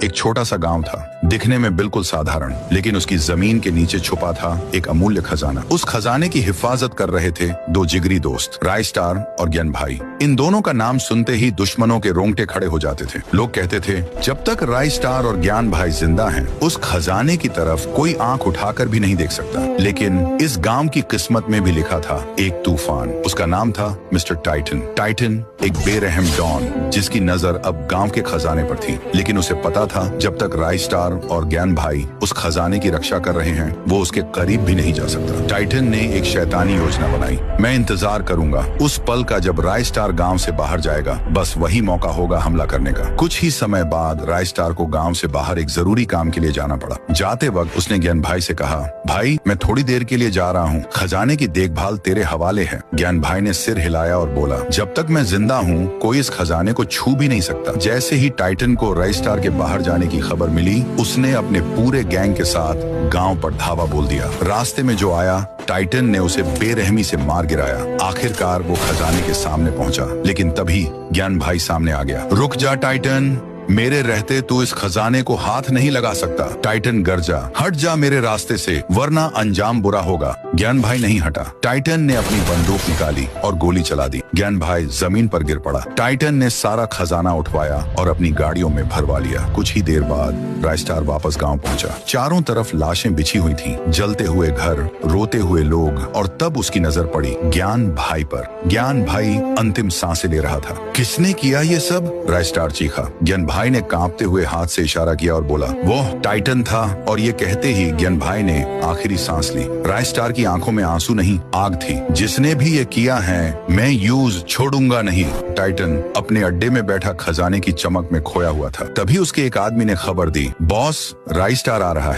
एक छोटा सा गांव था, दिखने में बिल्कुल साधारण, लेकिन उसकी जमीन के नीचे छुपा था एक अमूल्य खजाना। उस खजाने की हिफाजत कर रहे थे दो जिगरी दोस्त, राय स्टार और ज्ञान भाई। इन दोनों का नाम सुनते ही दुश्मनों के रोंगटे खड़े हो जाते थे। लोग कहते थे, जब तक राय स्टार और ज्ञान भाई जिंदा हैं, उस खजाने की तरफ कोई आंख उठाकर भी नहीं देख सकता। लेकिन इस गांव की किस्मत में भी लिखा था एक तूफान। उसका नाम था मिस्टर टाइटन। टाइटन एक बेरहम डॉन, जिसकी नजर अब गांव के खजाने पर थी। लेकिन उसे पता था, जब तक राय स्टार और ज्ञान भाई उस खजाने की रक्षा कर रहे हैं, वो उसके करीब भी नहीं जा सकता। टाइटन ने एक शैतानी योजना बनाई। मैं इंतजार करूंगा उस पल का जब राय स्टार गांव से बाहर जाएगा, बस वही मौका होगा हमला करने का। कुछ ही समय बाद राय स्टार को गांव से बाहर एक जरूरी काम के लिए जाना पड़ा। जाते वक्त उसने ज्ञान भाई से कहा, भाई मैं थोड़ी देर के लिए जा रहा हूँ, खजाने की देखभाल तेरे हवाले है। ज्ञान भाई ने सिर हिलाया और बोला, जब तक मैं जिंदा हूँ कोई इस खजाने को छू भी नहीं सकता। जैसे ही टाइटन को राय स्टार के बाहर जाने की खबर मिली, उसने अपने पूरे गैंग के साथ गांव पर धावा बोल दिया। रास्ते में जो आया, टाइटन ने उसे बेरहमी से मार गिराया। आखिरकार वो खजाने के सामने पहुंचा, लेकिन तभी ज्ञान भाई सामने आ गया। रुक जा टाइटन, मेरे रहते तू इस खजाने को हाथ नहीं लगा सकता। टाइटन गरजा, हट जा मेरे रास्ते से, वरना अंजाम बुरा होगा। ज्ञान भाई नहीं हटा। टाइटन ने अपनी बंदूक निकाली और गोली चला दी। ज्ञान भाई जमीन पर गिर पड़ा। टाइटन ने सारा खजाना उठवाया और अपनी गाड़ियों में भरवा लिया। कुछ ही देर बाद राय स्टार वापस गांव पहुंचा। चारों तरफ लाशें बिछी हुई थीं, जलते हुए घर, रोते हुए लोग, और तब उसकी नजर पड़ी ज्ञान भाई पर। ज्ञान भाई अंतिम सांसें ले रहा था। किसने किया ये सब? राय स्टार चीखा। ज्ञान भाई ने कांपते हुए हाथ से इशारा किया और बोला, वो टाइटन था। और ये कहते ही ज्ञान भाई ने आखिरी सांस ली। राय स्टार की आंखों में आंसू नहीं, आग थी। जिसने भी ये किया है, मैं यूज छोड़ूंगा नहीं। टाइटन अपने अड्डे में बैठा खजाने की चमक में खोया हुआ था। तभी उसके एक आदमी ने खबर दी, बॉस राय स्टार आ रहा है।